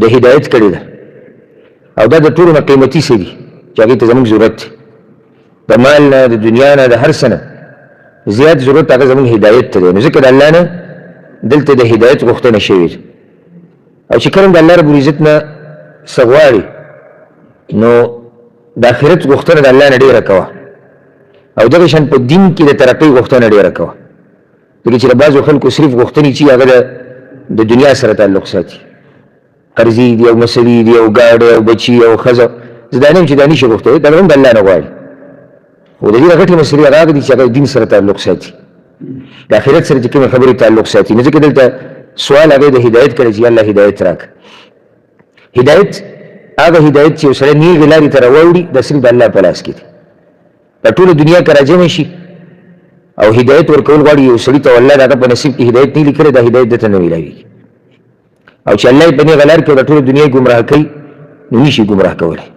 د هدایت کړې ده او دا د ټولو نه قیمتي څه دي چې هغې ته زموږ ضرورت دی د مال نه د دنیا نه د هر څه نه زیات ضرورت هغه زموږ هدایت ته دی نو ځکه د الله نه دلته د هدایت غوښتنه شوې ده او چې کله د الله رب العزت نه څه غواړي نو د آخرت غوښتنه د الله نه ډېره کوه او دغه شان په دین کې د ترقۍ غوښتنه ډېره کوه ځکه چې د بعضو خلکو صرف غوښتنې چې هغه د دنیا سره تعلق ساتي قرضې دي او مسلې دي او ګاډی او بچي او ښځه زه دا نه یم چې دا نشي غوښتلی دا هم د الله نه غواړي خو د دې غټې مسلې هغه دي چې هغه دین سره تعلق ساتي د آخرت سره چې کومې خبرې تعلق ساتي نو ځکه دلته سوال هغې د هدایت کړی چې الله هدایت راکړه هدایت هغه هدایت چې یو سړی نیغې لارې ته راوړي دا صرف د الله په لاس کې دی دا ټوله دنیا که راجمع شي او هدایت ورکول غواړي یو سړي ته الله د هغه په نصیب کې هدایت نه لیکلی دا هدایت دته نه میلاویږي او چې الله یې په نیغه لار کې دا ټوله دنیا یې ګمراه کوي نو نشي ګمراه کولی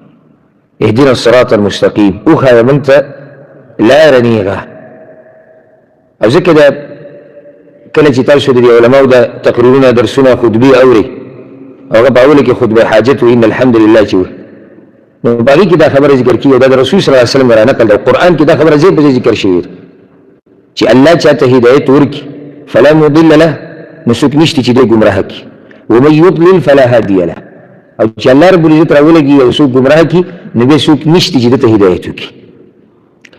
اهدنا الصراط المستقیم وښایه موږ ته لاره نیغه او ځکه دا کله چې تاسو د علماو د تقریرونه درسونه خطبې اورئ او هغه په اوله کې خطبه حاجت وي ان الحمدلله چې وي نو په هغې کې دا خبره ذکر کېږي او دا د رسول صلی الله علیه وسلم رانقل ده قرآن کې دا خبره ځای په ځای ذکر شوې ده چې الله چاته هدایت ورکړي فلا مضل له نو څوک نشته چې دی ګمراه کړي ومن یضلل فلا هادي له او چې الله رب العزت راولګي او څوک ګمراه کړي نو بیا څوک نشته چې دته هدایت وکړي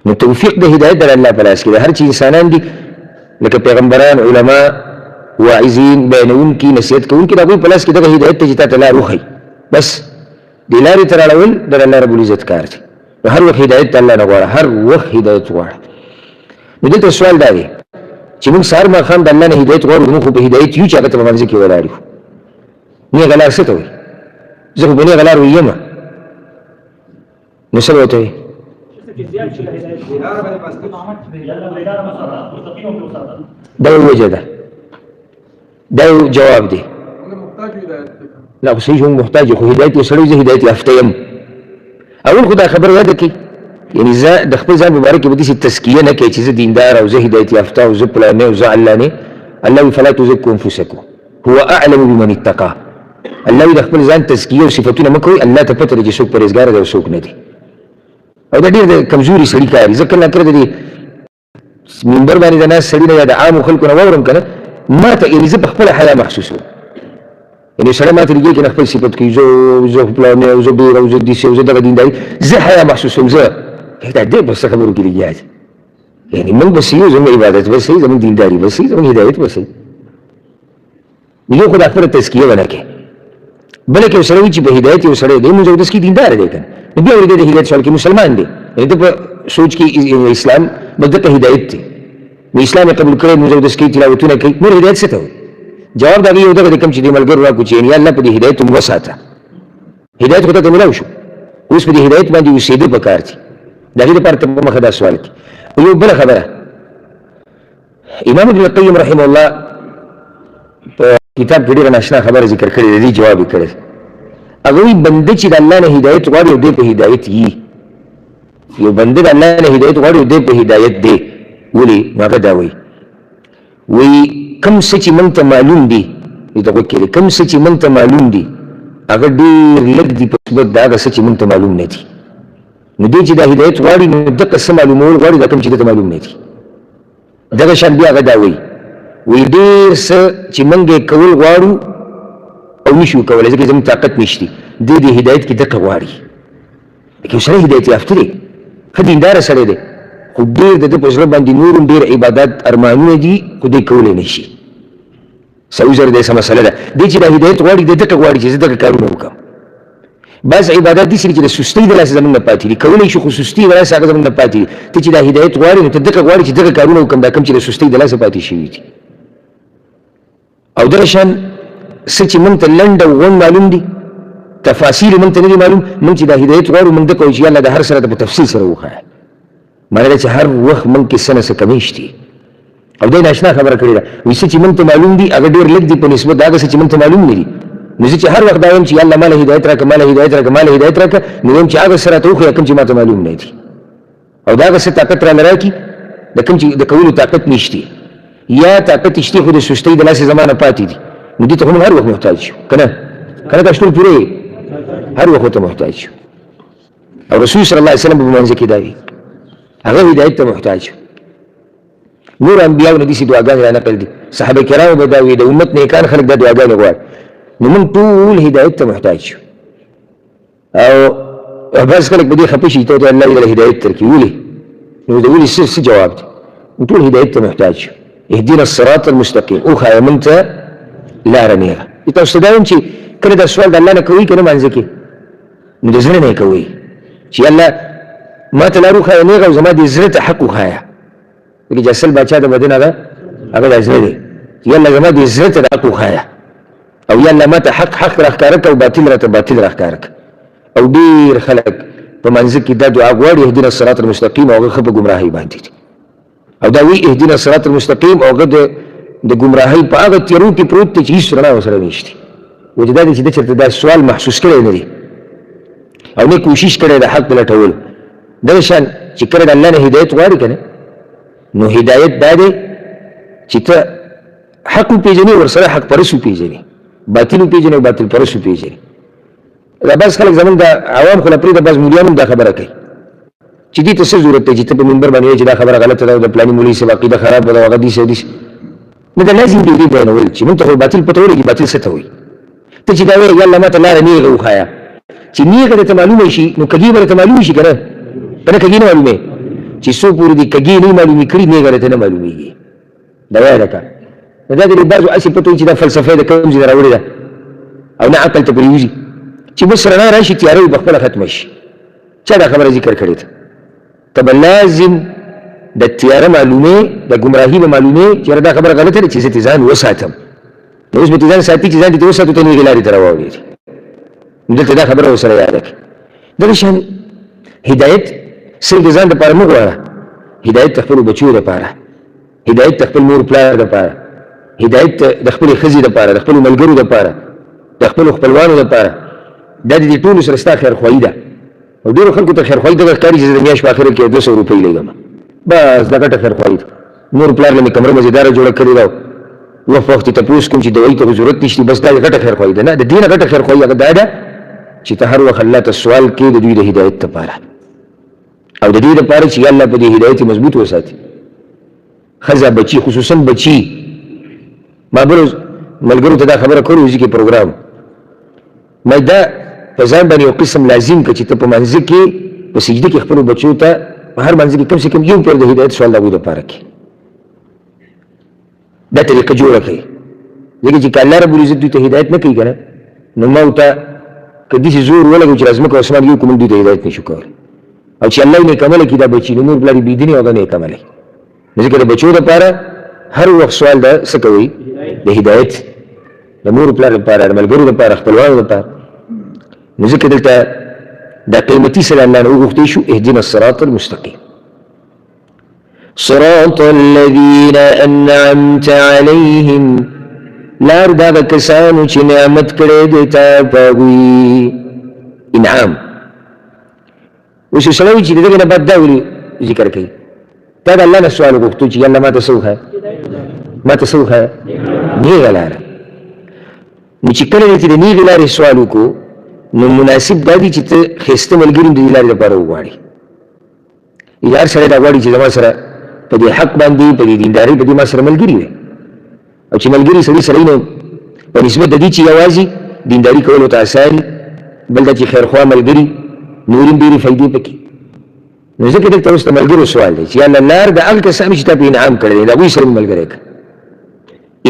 نو توفیق د هدایت د الله په لاس کې ده هر چې انسانان دي لکه پیغمبران علما واعظین بیانونکي نصیحت کوونکي د هغوی په لاس کې دغه هدایت ته چې تا ته لار وښیي بس دې لارې ته راړول د الله رب العزت کار دی نو هر وخت هدایت ته الله نه غواړه هر وخت هدایت غواړه نو دلته سوال دا دی چې موږ سهار ماښام د الله نه هدایت غواړو موږ خو په هدایت یو چې هغه ته په منځ کې ولاړ یو نیغه لار څه ته وایي زه خو په نیغه لار ویمه نو څه به ورته وایي دا یو وجه ده دا یو جواب دی لا خو صحیح موږ محتاج خو هدایت یو سړی زه هدایت یافته یم اول خو دا خبره یاده کړي یعنی زه د خپل ځان مبارک کې به داسې تزکیه نه کوي چې زه دیندار او زه هدایت یافته او زه پلانې او زه علانې الله وایي فلا تزکو انفسکم هو اعلم بمن اتقى الله وایي د خپل ځان تزکیه او صفتونه مه کوئ الله ته پته لري چې څوک پرهېزګاره دی او څوک نه دی او دا ډېر د کمزوري سړي کار دی زه کله ناکله د دې منبر باندې د ناست سړي نه یا د عامو خلکو نه واورم که نه ما ته یعنې زه په خپله حیا محسوسوم یعنې سړی ما ته لګېږي که نه خپل صفت کوي زه پلانې او زه ډېر او زه داسې او زه دغه دینداري زه حیا محسوسوم زه دا ډېر په څه خبرو کې لګیا دی یعنې موږ به صحیح زموږ عبادت به صحیح زموږ دینداري به صحیح زموږ هدایت به صحیح یو خو د خپله تزکیه به نه کوي بله که یو سړی وي چې په هدایت یو سړی دی مونځ اودس کې دیندار دی که نه نو بیا ولې دی د هدایت سوال کې مسلمان دی یعنې ته په سوچ کې اسلام بس دته هدایت دی نو اسلام یې قبول کړی مونځ اودس کوي تلاوتونه کوي نور هدایت څه ته وایي جواب د هغې یو دغه دی کوم چې دې ملګرو راکړو چې یا الله په دې هدایت هم وساته هدایت خو ته میلاو شو اوس په دې هدایت باندې اوسېده پکار دي د هغې لپاره ته په مخه دا سوال کړي یو بله خبره امام ابن القیم رحمه الله په کتاب کې ډېره ناشنا خبره ذکر کړې ده دې جواب یې کړی هغه وایي بنده چې د الله نه هدایت غواړي او دی په هدایت یي یو بنده د الله نه هدایت غواړي او دی په هدایت دی ولې نو هغه دا وایي کوم څه چې موږ ته معلوم دي دې ته غوږ کېږدئ کوم څه چې موږ ته معلوم دي هغه ډېر لږ دي په نسبت د هغه څه چې موږ ته معلوم نه دي نو دی چې دا هدایت غواړي نو دغه څه معلومول غواړي دا کوم چې ده ته معلوم نه دي دغه شان بیا هغه دا وایي ډېر څه چې موږ یې کول غواړو او نشو کولی ځکه زموږ طاقت نشته دی د هدایت کې دغه غواړي لکه یو سړی هدایت یافته دی ښه دینداره سړی دی خو ډېر د ده په زړه باندې نور هم ډېر عبادات ارمانونه دي خو دی کولی نه شي صحیح زر دی څه مسله ده دی چې دا هدایت غواړي دی دغه غواړي چې زه دغه کارونه وکړم بعض عبادات داسې دي چې د سستۍ د لاسه زموږ نه پاتې دي کولی شو خو سستي د لاسه هغه زموږ نه پاتې دي ته چې دا هدایت غواړي نو ته دغه غواړي چې دغه کارونه وکړم دا کوم چې د سستۍ د لاسه پاتې شوي دي او دغه شان څه چې موږ ته لنډ او غونډ معلوم دي تفاصیل موږ ته نه دي معلوم موږ چې دا هدایت غواړو موږ دغه وایو چې یالله د هر سره ته په تفصیل سره وښایه معنی دا چې هر وخت موږ کې څه نه څه کمی شته او دی ناشنا خبره کړې ده وایي څه چې موږ ته معلوم دي هغه ډېر لږ دي په نسبت د هغه څه چې موږ ته معلوم نه دي نو زه چې هر وخت دا وایم چې یالله ماله هدایت راکړه ماله هدایت راکړه ماله هدایت راکړه نو وایم چې هغه څه راته وښیه کوم چې ما ته معلوم نه دي او د هغه څه طاقت رانه راکړي د کوم چې د کولو طاقت نشته یا طاقت شته خو د سستۍ د لاسه زما نه پاتې دي نو دې ته خو موږ هر وخت محتاج یو که نه کنه تاسو ټول پوره هر وخت ته محتاج او رسول صلی الله علیه وسلم په منځ کې دی هغه هدایت ته محتاج نور انبیاء ندي سي دعاګانې را نقل دي صحابه کرام به دا وي د امت نیکان خلک دا دعاګانې غواړي نو موږ ټول هدایت ته محتاج او بعض خلک به دې خفه شي ته الله دې هدایت درکړي ولې نو د ولې څه جواب دی ټول هدایت ته محتاج اهدنا الصراط المستقيم او خا منت لار نیغه تاسو دا چې کله دا سوال د الله نه کوي کنه مانځي کې نو د زړه نه کوي چې الله ما ته لارو خا نیغه او زما دې زړه ته حق خایا چې جسل بچا د بدن هغه د زړه دی یا الله زما دې زړه ته حق خایا او یا الله ما ته حق راخکارک او باطل راته باطل راخکارک او ډیر خلک په منځ کې دا دعا غواړي اهدنا الصراط المستقيم او هغه په گمراهۍ باندې او دا وی اهدنا الصراط المستقيم او هغه د گمراهۍ په هغه تیرو کې پروت دی چې هیڅ رڼا ورسره نشته وجدا دې چې چرته دا سوال محسوس کړی نه دی او نه کوشش کړی د حق لټول دا شان چې کړه د الله نه هدایت غواړي کنه نو هدایت دا دی چې ته حق پیژنې ورسره حق پرسو پیژنې باطل پیژنې باطل پرسو پیژنې دا بس خلک زمونږ د عوام خو لپاره د بعض مولویانو دا خبره کوي چې دې ته څه ضرورت دی چې ته په منبر باندې چې دا خبره غلطه ده او د پلاني مولوي سره عقیده خراب ده او هغه دي نو دا لازم دی بیانول چې موږ ته باطل پته ولګي باطل څه ته وایي ته چې دا وایي یا الله ما ته لاره نیغه وښایه چې نیغه درته معلومه شي نو کږي به درته معلومه شي که نه ته نه کږي نه معلومې چې څو پورې دي کږي نه معلومې کړي نیغه درته نه معلومېږي دا یاده کړه نو دا د بعضو هسې پته وي چې دا فلسفه د کوم ځای نه راوړې ده او نه عقل ته پرېوځي چې بس رڼا راشي تیاره وي پخپله ختمه شي چا دا خبره ذکر کړې ده ته به لازم د تیاره معلومې د ګمراهي به معلومې چې دا خبره غلطه ده چې زه ځان وساتم نو اوس به ځان ساتي چې ځان دې وساتو ته نیغې لارې ته راواوړېږي دلته دا خبره ورسره یاده کړه دغه شان هدایت صرف د ځان دپاره مه غواړه هدایت د خپلو بچیو دپاره هدایت د خپل مور پلار دپاره هدایت د خپلې ښځې دپاره د خپلو ملګرو دپاره د خپلو خپلوانو دپاره دا د دې ټولو سره ستا خیرخواهي ده او ډېرو خلکو ته خیرخواهي دغه ښکاري چې زه د میاشت په اخره کې 200 روپۍ لګم بس دا ګټه خیرخواهي ده مور پلار له مې کمره مزېداره جوړه کړې ده وخت وخت یې تپوس کوم چې دوایي ته ضرورت نشته بس دا ګټه خیرخواهي ده نه د دې نه ګټه خیرخواهي هغه دا ده چې ته هر وخت الله ته سوال کوې د دوی د هدایت دپاره او د دې دپاره چې الله په دې هدایت مضبوط وساتي ښځه بچي خصوصا بچي ما بل ملګرو ته دا خبره کړې وه چې پروګرام ما دا په ځان باندې یو قسم لازم کړه چې ته په منځ کې په سجده کې خپلو بچو ته په هر منځ کې کم سے کم یو پیر د هدایت سوال د هغوی دپاره کې دا طریقه جوړه کړئ ځکه چې که الله رب العزت دوی ته هدایت نه کوي که نه نو ما ورته که داسې زور ولګوي چې ځمکه او اسمان یو کړو موږ دوی ته هدایت نشو کولی او چې الله یې نیکعمله کړي دا بچي نو مور پلار یې بېدینې او هغه نیکعمله نو ځکه د بچو دپاره هر وخت سوال د څه کوئ د هدایت د مور پلار دپاره د ملګرو دپاره خپلوانو دپاره نو ځکه دلته دا قیمتي سره الله نه وغوښتی شو اهدنا الصراط المستقیم صراط الذین انعمت علیهم لار دا هغه کسانو چې نعمت کړی دی تا په هغوی انعام اوس یو سړی چې د دغې نه بعد دا ولې ذکر کوي تا د الله نه سوال وغوښتو چې الله ما ته څه وښایه ما ته څه وښایه نیغه لاره نو چې کله دی چې د نیغې لارې سوال وکړو نو مناسب دا دی چې ته ښایسته ملګري د دې لارې دپاره وغواړي هر سړی دا غواړي چې زما سره په دې حق باندې په دې دیندارۍ په دې ما سره ملګري وي او چې ملګري سړي سره نو په نسبت د دې چې یوازې دینداري کولو ته اسان بل دا چې خیرخوا ملګري نورې ډېرې فایدې پکې نو ځکه دلته اوس د ملګرو سوال دی چې الله لار د هغه کسانو چې تا په انعام کړی دی د هغوی سره مې ملګری کړه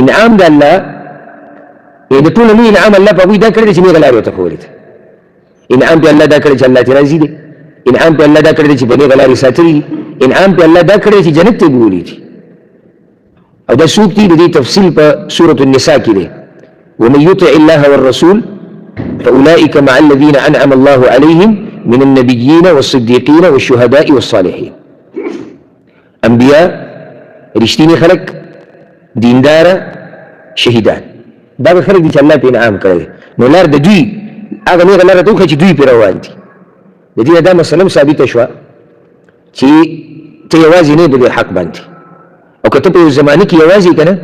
انعام د الله د ټولو لوی انعام الله په هغوی دا کړی دی چې نیغه لارې ورته ښولې ده انعام په الله دا کړی چې الله ترې راضي دی انعام په الله دا کړی دی چې په نیغه لارې ساتلي دي انعام په الله دا کړی چې جنت ته بولي دي او دا څوک دي د دې تفصیل په سورة النساء کې دی ومن يطع الله والرسول فأولئك مع الذين أنعم الله عليهم من النبيين والصديقين والشهداء والصالحين أنبياء رشتيني خلق دیندار شهیدان دا به خلق دي چې الله په انعام کړی نو لار د دوی هغه نیغه لاره ته وښیه چې دوی پرې روان دي د دې دا مسله ثابته شوه چې ته یوازې نه د دې حق باندې او که ته په یو زمانه کې یوازې که نه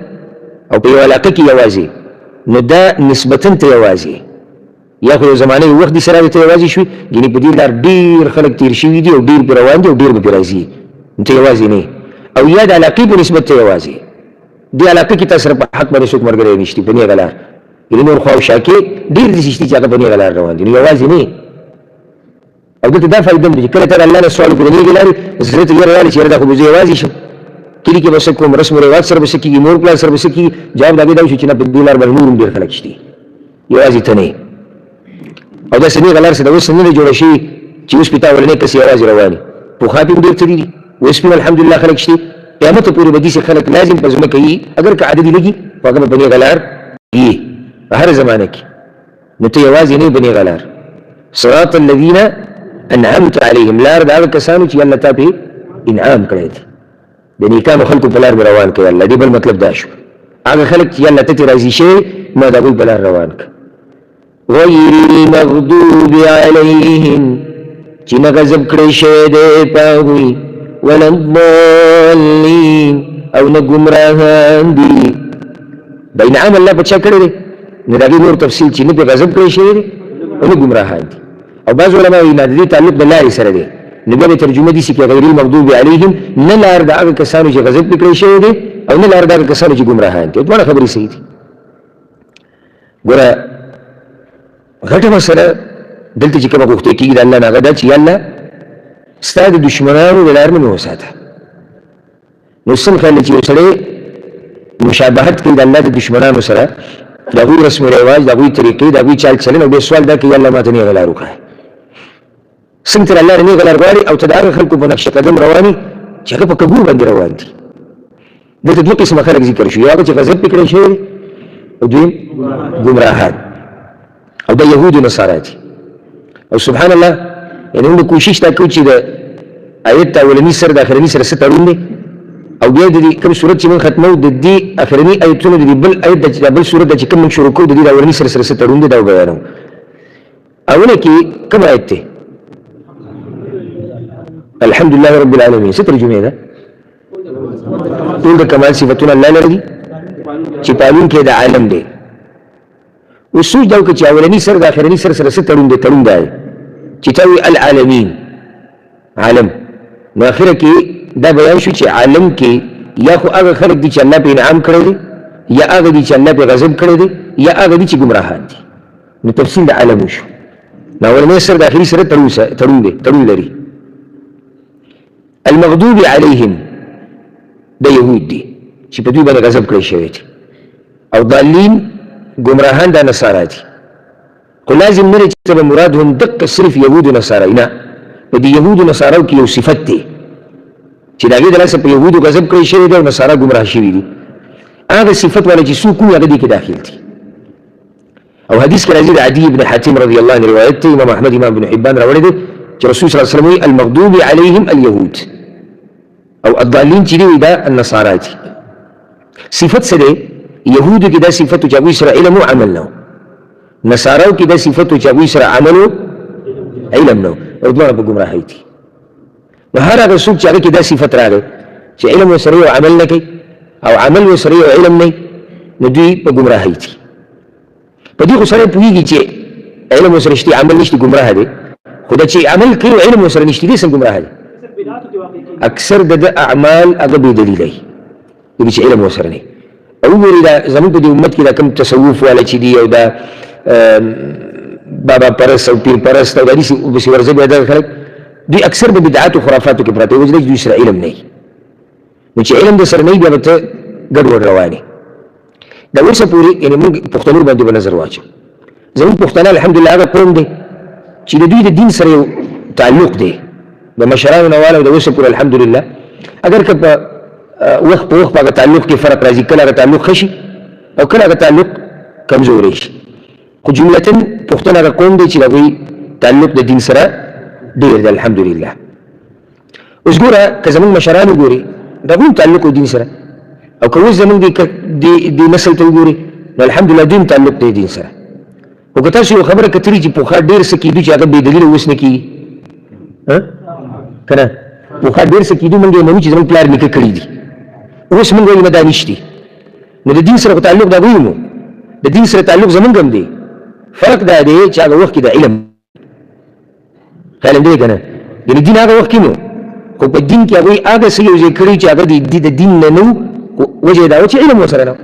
او په یو علاقه کې یوازې نو دا نسبتاً ته یوازې یا خو زمانه وخت دي سره ته یوازې شوي ګینې په دې لار ډېر خلک تیر شوي دي او ډېر پرې روان دي او ډېر به پرې راځي ته یوازې نه او یا د علاقې په نسبت ته یوازې دې علاقې کې تاسو سره په حق باندې څوک ملګری نشته په نیغه لار ګینې نور خوا او شا کې ډېر داسې شته چې هغه په نیغه لار روان دي نو یوازې نه او دلته دا فایده ده چې کله ته الله نه سوال وکړې نیغې لارې زړه ته یې راغلی چې یاره دا خو به زه یوازې شم کلي کې به څه کوم رسم و رواج سره به څه کېږي مور پلار سره به څه کېږي جواب د هغې دا وشو چې نه په دې لار باندې نور هم ډېر خلک شته یوازې ته نه او داسې نیغه لار سره د اوس نه ده جوړه شوې چې اوس پې تا ورنی کس یوازې روانې پخوا پې هم ډېر تللي دي اوس پې الحمدلله خلک شته قیامته پورې به داسې خلک لازم په ځمکه وي اګر که عددي لګي خو هغه به په نیغه لار وي په هره زمانه کې نو ته یوازې نه په نیغه لار صراط الذین انعمت علیهم لار د هغه کسانو چې الله تا پې انعام کړی دی د نیکانو خلکو په لار مې روان کړي الله دې بل مطلب دا شو هغه خلک چې الله ته ترې راضي شوی ما د هغوی په لار روان کړه غیر المغضوب علیهم چې نه غضب کړی شوی دی په هغوی ولا الضالین او نه ګمراهان دي دا انعام الله په چا کړی دی نو د هغې نور تفصیل چې نه پرې غضب کړی شوی دی او نه ګمراهان دي او بعض علما وایي نه د دې تعلق د لارې سره دی نو بیا به ترجمه دي چې غیر المغضوب علیهم نه لار د هغه کسانو چې غضب پرې کړی شوی دی او نه لار د هغه کسانو چې ګمراهان دي دواړه خبرې صحیح دي ګوره غټه مسله دلته چې کومه غوښتل کېږي د الله نه هغه دا چې یا الله ستا د دشمنانو د لار نه مې وساته نو څنګه کله چې یو سړی مشابهت کوي د الله د دشمنانو سره د هغوی رسم و رواج د هغوی طریقې د هغوی چال چلن او بیا سوال دا کوي یا الله ماته نیغه لار وښایه څنګه تر الله نیغه لار غواړي او ته د هغه خلکو په نقش قدم رواني چې هغه په کبور باندې روان دي دلته دوه قسمه خلک ذکر شو یو هغه چې غضب پرې کړی شوی دی او دویم ګمراهان او دا یهود و نصارا دي او سبحان الله یعنی موږ کوشش دا کوو چې د آیت اولني سره د اخرني سره څه تړون دی او بیا د دې کوم صورت چې موږ ختمو د دې اخرني آیتونو د دې بل آیت د بل صورت د چې کوم موږ شروع کوو د دې د اولني سره څه تړون دی دا وبیانو اونه کې کوم آیت دی الحمدلله رب العالمین څه ترجمه ده ټول د کمال صفتونه الله لري چې پالونکی د عالم دی اوس سوچ دا وکړه چې اولني سر د اخرني سر سره څه تړون دی تړون دی چې ته وایي العالمین عالم نو اخره کې دا بیان شو چې عالم کې یا خو هغه خلک دي چې الله پې انعام کړی دی یا هغه دي چې الله پې غضب کړی دی یا هغه دي چې ګمراهان دي نو تفصیل د عالم وشو نو اولنی سر د اخري سره تړون لري المغضوب علیهم د یهود دي چې په دوی باندې غضب کړی شوی دی او ضالین ګمراهان د نصارا دي خو لازم نه دی چې ته به مراد هم دقه صرف یهود و نصارا نه په دې یهود و نصاراو کې یو صفت دی چې د هغې د لاسه په یهودو غضب کړی شوی دی او نصارا ګمراه شوي دي هغه صفت والا چې څوک وي هغه دې کې داخل دي او حدیث کې راځي د عدي بن حاتم رضی الله عنه روایت دی امام احمد امام بن حبان راوړی دی چې رسول صلی الله علیه وسلم وایي المغضوب علیهم اليهود او الضالین چې دی دا النصارا دي صفت څه دی یهودو کې دا صفت چې هغوی سره علم و عمل نه نصاراو کې دا صفت چې هغوی سره عمل و علم نه او دواړه په ګمراهۍ دي نو هر هغه څوک چې هغه کې دا صفت راغی چې علم ورسره یو عمل نه کوي او عمل ورسره یو علم نه نو دوی په ګمراهۍ دي په دې خو سړی پوهېږي چې علم ورسره شته عمل نشته ګمراه دی خو دا چې عمل کوي او علم ورسره نشته دی څنګه ګمراه دی اکثر د اعمال هغه بې دلیله وي چې علم ورسره نه او وګورئ دا زموږ په دې امت کې دا کوم تصوف والا چې دي او دا بابا پرست او پیر پرست او دا داسې پسې ورځي بیا دغه خلک دوی اکثر په بدعاتو خرافاتو کې پراته وي وجه دوی سره علم نه وي نو چې علم د سره نه وي بیا به ته ګډوډ روان یې دا اوسه پورې یعنې موږ پښتنو باندې به نظر واچو زموږ پښتانه الحمدلله هغه قوم دی چې د دوی د دین سره یو تعلق دی د مشرانو نه والا او د اوسه پورې الحمدلله اگر که په وخت په وخت په هغه تعلق کې فرق راځي کله هغه تعلق ښه شي او کله هغه تعلق کمزوری شي خو جملتاً پښتون هغه قوم دی چې د هغوی تعلق د دین سره ډېر دی الحمدلله اوس ګوره که زموږ مشران وګورې د هغوی تعلق و دین سره او که اوس زموږ دې نسل ته وګورې نو الحمدلله دوی تعلق دی دین سره خو که تاسو یو خبره کتلي چې پخوا ډېر څه کېدو چې هغه بې دلیله اوس نه کېږي که نه پخوا ډېر څه کېدو موږ یې منو چې زموږ پلار نیکه کړي دي اوس موږ وایو نه دا نشتي نو د دین سره خو تعلق د هغوی مو د دین سره تعلق زموږ هم دی فرق دا دی چې هغه وخت کې د علم خیال دی که نه یعنې دین هغه وخت کې نو خو په دین کې هغوی هغه څه یو ځای کړي چې هغه د دین نه نه وجه دا و چې علم ورسره نه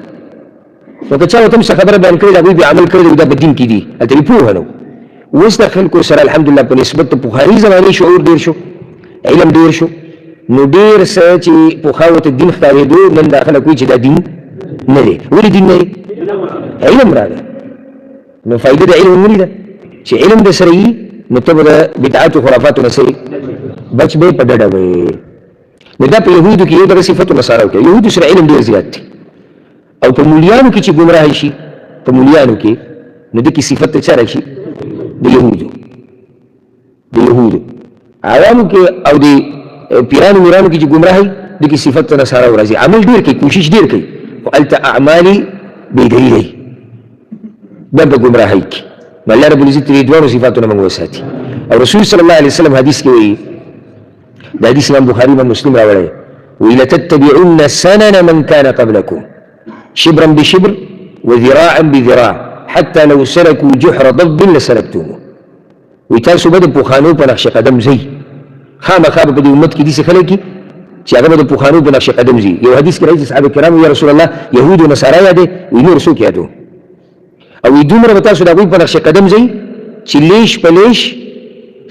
نو که چا ورته هم څه خبره بیان کړې د هغوی بیا عمل کړی دا په دین کې دي هلته یې پوهه نه و اوس د خلکو سره الحمدلله په نسبت د پخواني زمانې شعور ډېر شو علم ډېر شو نو ډېر څه چې پخوا ورته دین ښکارېدو نن دا خلک وایي چې دا دین نه دی ولې دین نه دی علم راغی نو فایده د علم ولیده چې علم د سره وي نو ته به د بدعاتو خرافاتو نه څه بچ به په ډډه به نو دا په یهودو کې یو دغه صفت نصاراو کې یهودو سره علم ډېر زیات دی او په مولیانو کې چې ګمراهي شي په مولیانو کې نو د کې صفت ته چا راشي د یهودو عوامو کې او د پیرانو میرانو کې چې ګمراهي د کې صفت ته نصاراو راځي عمل ډېر کوي کوشش ډېر کوي خو هلته اعمالي بېدلیله دا په ګمراهۍ کې نو الله رب العزت دې دواړو صفاتونه موږ وساتي او رسول صلی الله علیه وسلم حدیث کې وایي دا حدیث امام بخاري امام مسلم راوړی وایي لتتبعن سنن من كان قبلكم شبرا بشبر وذراعا بذراع حتى لو سلكوا جحر ضب لسلكتموه وایي تاسو به د پوخانو په نقش قدم ځئ خامخا به په دې امت کې داسې خلک دي چې هغه به د پوخانو په نقش قدم ځي یو حدیث کې راځي صحابه کرامو یا رسول الله یهود و نصارا یادې وایي نور څوک یادو او دومره به تاسو د هغوی په نقش قدم ځئ چې لیش په لیش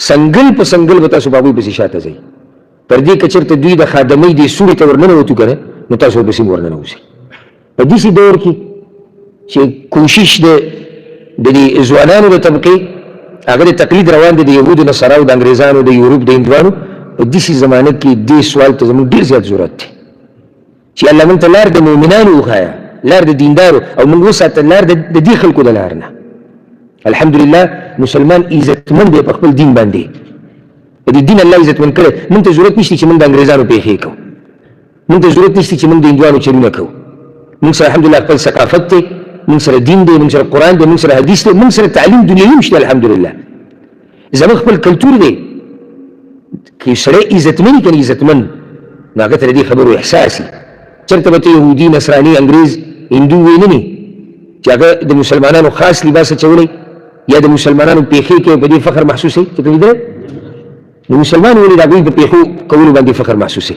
سنګل په سنګل به تاسو به هغوی پسې شاته ځئ تر دې که چېرته دوی د خادمۍ دې سوړې ته ورننوتو که نه نو تاسو به پسې ورننوځئ په داسې دور کې چې کوشش د دې ځوانانو د طبقې هغه د تقلید روان دی د یهودو نصاراو د انګریزانو د یورپ د هندوانو په داسې زمانه کې دې سوال ته زموږ ډېر زیات ضرورت دی چې الله موږ ته لار د مؤمنانو وښایه لار د دیندارو او موږ وساته لار د دې خلکو د لار نه الحمدلله مسلمان عزتمند دی په خپل دین باندې په دې دین الله عزتمند کړی موږ ته ضرورت نشته چې موږ د انګریزانو پېښې کوو موږ ته ضرورت نشته چې موږ د هندوانو چلونه کوو موږ سره الحمدلله خپل ثقافت دی موږ سره دین دی موږ سره قرآن دی موږ سره حدیث دی موږ سره تعلیم دنیوي هم شته الحمدلله زموږ خپل کلتور دی که سړی عزتمن که نه عزتمن نو هغه ته د دې خبرو احساس وي چېرته به ته یهودي نصراني انګریز هندو ویني چې هغه د مسلمانانو خاص لباس اچولی یا د مسلمانانو پیښې کې په دې فخر محسوسوي چې ته لیدلی د مسلمان ولې د هغوی په پیښو کولو باندې فخر محسوسوي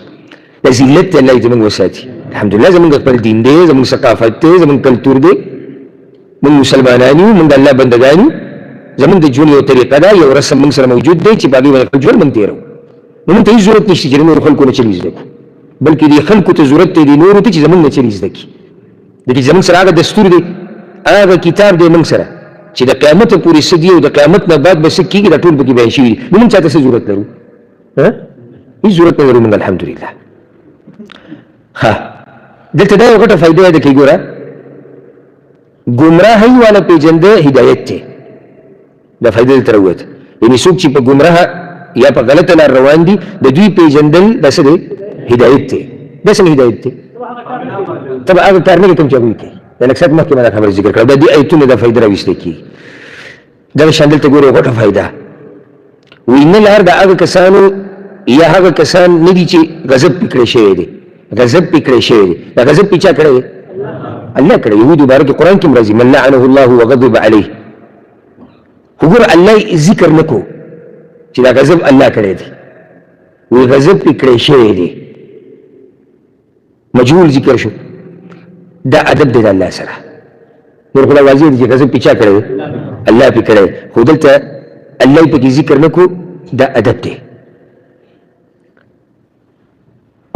دا ذلت دی الله یې زموږ وساتي الحمدلله زموږ خپل دین دی زموږ ثقافت دی زموږ کلتور دی موږ مسلمانان یو موږ د الله بندګان یو زموږ د ژوند یو طریقه ده یو رسم موږ سره موجود دی چې په هغې باندې خپل ژوند موږ تېروو نو موږ ته هېڅ ضرورت نشته چې د نورو خلکو نه چل زده کړو بلکې دې خلکو ته ضرورت دی د نورو ته چې زموږ نه چل زده کړي دغه زموږ سره هغه دستور دی هغه کتاب دی موږ سره چې د قیامت پورې څه دي او د قیامت نه بعد به څه کېږي دا ټول پکې بیان شوي دي نو موږ چاته څه ضرورت لرو هېڅ ضرورت نه لرو موږ الحمدلله ښه دلته دا یو غټه فایده یاده کړئ ګوره ګمراهۍ والا پېژنده هدایت دی دا فایده دلته راووته یعنې څوک چې په ګمراه یا په غلطه لار روان دي د دوی پېژندل دا څه دی هدایت دی دا څنګه هدایت دی ته به هغه کار نه کوې کوم چې هغوی کوي دا لږ ساعت مخکې ما دا خبره ذکر کړه دا دې ایتونه دا فایده راویستی کېږي دغه شان دلته ګورې غټه فایده وایي نه لار د هغه کسانو یا هغه کسان نه دي چې غضب پې کړی شوی دی غضب پې کړی شوی دی دا غضب پې چا کړی دی الله کړی یهودو باره کې قرآن کې هم راځي من لعنه الله وغضب علیه خو ګوره الله ذکر نه کو چې دا غضب الله کړی دی وایي غضب پې کړی شوی دی مجهول ذکر شو دا ادب دی د الله سره نور خو دا واضح دی چې غضب پې چا کړی دی الله پې کړی خو دلته الله یې پکې ذکر نه کو دا ادب دی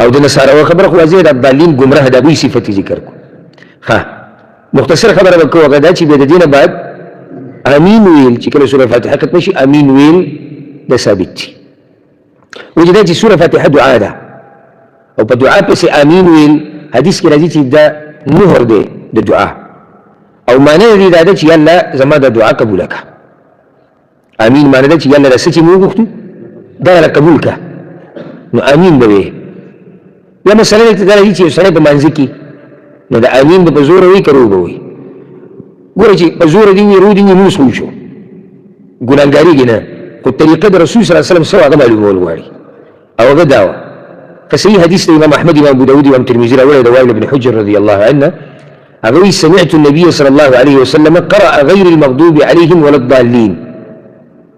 او د نصارو خبره خو واضح ده ضالین ګمراه د هغوی صفت ذکر کو ښه مختصر خبره به کوو هغه دا چې بیا د دې نه بعد امین ویل چې کله سوره فاتحه ختمه شي امین ویل دا ثابت دي وجه دا چې سوره فاتحه دعا ده او په دعا پسې امین ویل حدیث کې راځي چې دا مهر دی د دعا او معنی یې دا ده چې یا الله زما دا دعا قبوله کړه امین معنی ده چې یا الله دا څه چې موږ وغوښتو دا راله قبول کړه نو امین به وي یا مثلا دلته دا راځي چې یو سړی په مانځه کې نو د امین به په زوره وي که رو به وي ګوره چې په زوره دې وي رو دې وي مونځ خو وشو ګناهګارېږي نه خو طریقه د رسول صلی الله علیه وسلم څه هغه معلومول غواړي او هغه دا وه که صحیح حدیث د امام احمد امام ابو داود امام ترمذي راوړی د وائل بن حجر رضی الله عنه هغه سمعت النبي صلى الله عليه وسلم قرأ غير المغضوب عليهم ولا الضالين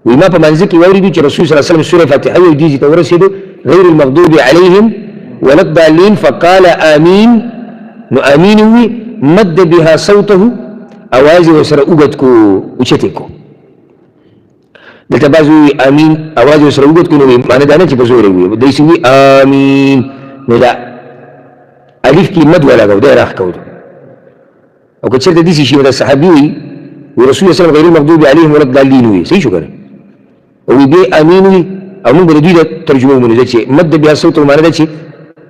وما په منځ کې وایي چې رسول صلی الله علیه وسلم سوره فاتحه یې دې ته ورسېدو غیر المغضوب عليهم ولا الضالين فقال آمين نو آمين وي مد بها صوته اواز وسره اوږد کو اوچته کو دلته بعضو آمین اواز وسره اوږد کو نو معنی دا نه چې په زور وي دای سوي آمین نو دا الف کې مد ولګو دا راخ کو او که چېرته داسې شي د صحابي وي ورسول الله غیر المغضوب عليهم ولا الضالين وي صحیح شو کنه او بیا آمین وي او موږ د دوی د ترجمه ومنو چې مد بها صوته معنی دا چې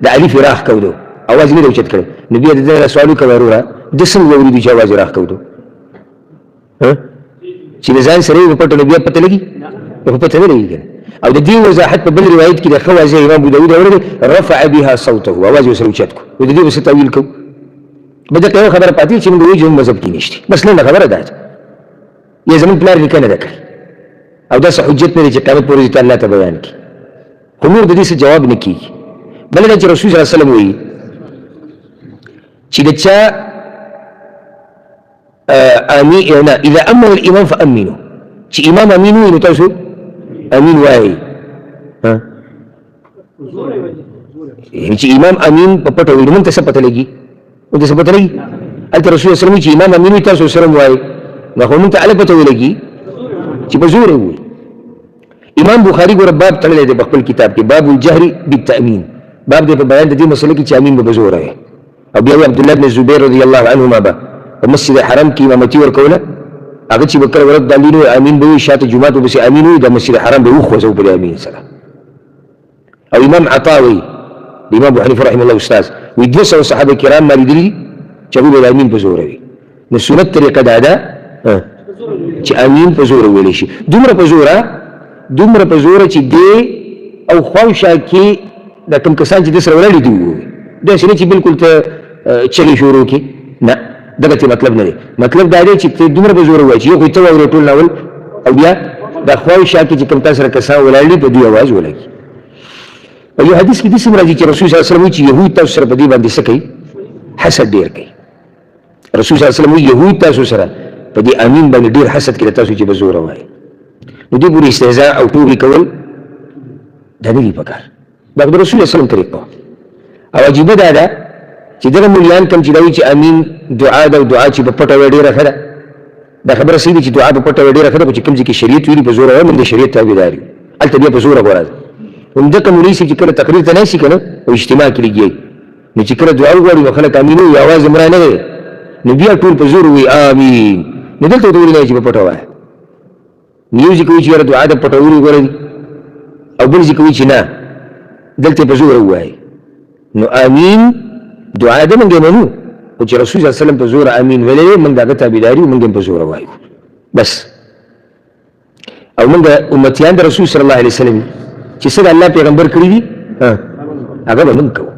د الف راخ کو اواز نه اوچت کړ نبی د سوالو کوي وروره د څنګه وریدي چې اواز راخ کو چې ځان سره په پټو بیا پته لګي په پته نه لګي او د دې وضاحت په بل روایت کې د خوازه امام ابو داود اورده رفع بها صوته اواز وسره اوچت کو د دې وسه تعویل کو بده کوي خبره پاتې چې موږ وایو مذهب کې نشته بس نه خبره ده یا زمون پلار نه کنه ده او دا حجت نه چې قیامت پورې ته الله ته بیان کی خو نور د دې څه جواب نه کیږي بل دا چې رسول صلی الله علیه وسلم وایي چې د چا امين اذا امن الامام فامنوا چې امام امين وي نو تاسو امين وایي چې امام امين په پټو وي نو تاسو پته لګي او تاسو پته لګي البته رسول الله صلی الله علیه وسلم چې امام امين وي تاسو سره وایي نو خو مونږ ته البته ولګي چې په زور وي امام بخاری ګور باب تړلې دی په خپل کتاب کې باب الجهر بالتامين باب دې په بیان د دې مسلې کې چې امين به زور وي او بیا عبد الله بن الزبير رضی الله عنهما به مسجد حرم کې امامتي ورکوله هغه چې وکړ ورته دلیل امین به شاته جمعه به سي امین وي د مسجد حرم به وخوځو په امین سره او امام عطاوي امام ابو حنیفه رحمه الله استاد وي 200 صحابه کرام مریدلی چې به امین په زور وي نو سنت طریقه ده چې امین په زور ویل شي دومره په زور چې دی او خوښه کې د کوم کسان چې د سره ولاړ دي دا شنه چې بالکل ته چلی شروع کی نه دغه مطلب نه دی مطلب دا دی چې دومره به زور وایي چې یو ته وایي ټول ناول او بیا د خوښه کې چې کوم تاسو سره کسان ولاړ دي په دې आवाज ولګي په یو حدیث کې د سم راځي چې رسول صلی الله علیه وسلم چې يهود تاسو سره په دې باندې سکی حسد ډیر کوي رسول صلی الله علیه وسلم يهود تاسو سره په دې امین باندې ډیر حسد کوي تاسو چې به زور وایي نو دې پوری استهزاء او ټوکی کول دا نه دی پکار دا د رسول الله صلی الله علیه وسلم طریقه او عجیب ده چې دغه مليان کوم چې دوی چې امین دعا چې په پټه وړي راخره دا خبره سړي چې دعا په پټه وړي راخره چې کوم چې شریعت ویلي په زور او من د شریعت تابعداري الته بیا په زور غواړي هم د کوم لري چې کله تقریر ته نه شي کنه او اجتماع کې لګي نو چې کله دعا وغواړي نو خلک امین وي आवाज امر نه کوي نو بیا ټول په زور وي امین نو دلته دوی نه چې په پټه وایي میوزیک وی چې دعا د پټه وړي غواړي او بل ځکه وی چې نه دلته په زور وایي نو امین دعا دې مونږ منو او چې رسول الله صلی الله علیه وسلم په زور امین ویلې مونږ دغه تابعداري مونږ په زور وایو بس او مونږ امتیان د رسول صلی الله علیه وسلم چې څنګه الله پیغمبر کړی دي هغه به مونږ کوو